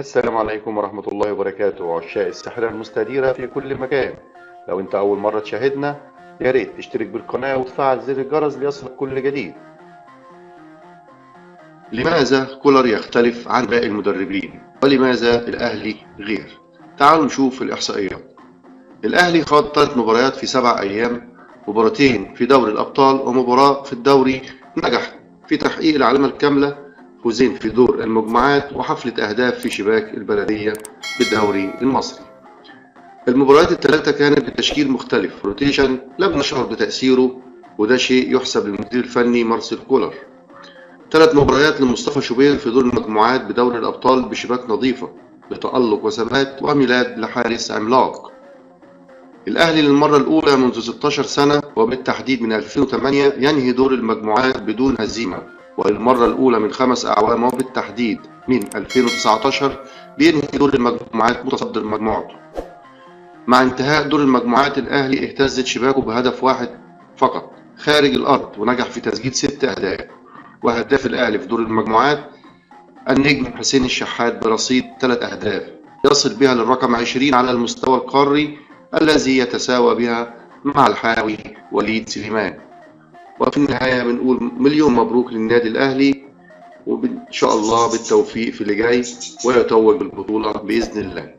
السلام عليكم ورحمة الله وبركاته، عشاق الساحرة المستديرة في كل مكان. لو انت أول مرة تشاهدنا، يا ريت تشترك بالقناة وتفعل زر الجرس ليصلك كل جديد. لماذا كولر يختلف عن باقي المدربين؟ ولماذا الأهلي غير؟ تعالوا نشوف الإحصائيات. الأهلي خاض 3 مباريات في 7 أيام، مباراتين في دوري الأبطال ومباراة في الدوري. نجح في تحقيق العلامة الكاملة، فوزين في دور المجموعات وحفلة أهداف في شباك البلدية بالدوري المصري. المباريات الثلاثة كانت بتشكيل مختلف، روتيشن لم نشعر بتأثيره، وده شيء يحسب للمدير الفني مارسيل كولر. 3 مباريات لمصطفى شوبير في دور المجموعات بدوري الأبطال بشباك نظيفة، بتألق وثبات وميلاد لحارس عملاق. الأهلي للمرة الأولى منذ 16 سنة وبالتحديد من 2008 ينهي دور المجموعات بدون هزيمة، وللمرة الأولى من 5 أعوام وبالتحديد من 2019 بينهي دور المجموعات متصدر مجموعته. مع انتهاء دور المجموعات الأهلي اهتزت شباكه بهدف واحد فقط خارج الأرض، ونجح في تسجيل 6 أهداف. وهداف الأهلي في دور المجموعات النجم حسين الشحات برصيد 3 أهداف، يصل بها للرقم 20 على المستوى القاري، الذي يتساوى بها مع الحاوي وليد سليمان. وفي النهاية بنقول مليون مبروك للنادي الأهلي، وإن شاء الله بالتوفيق في اللي جاي، ويتوج بالبطولة بإذن الله.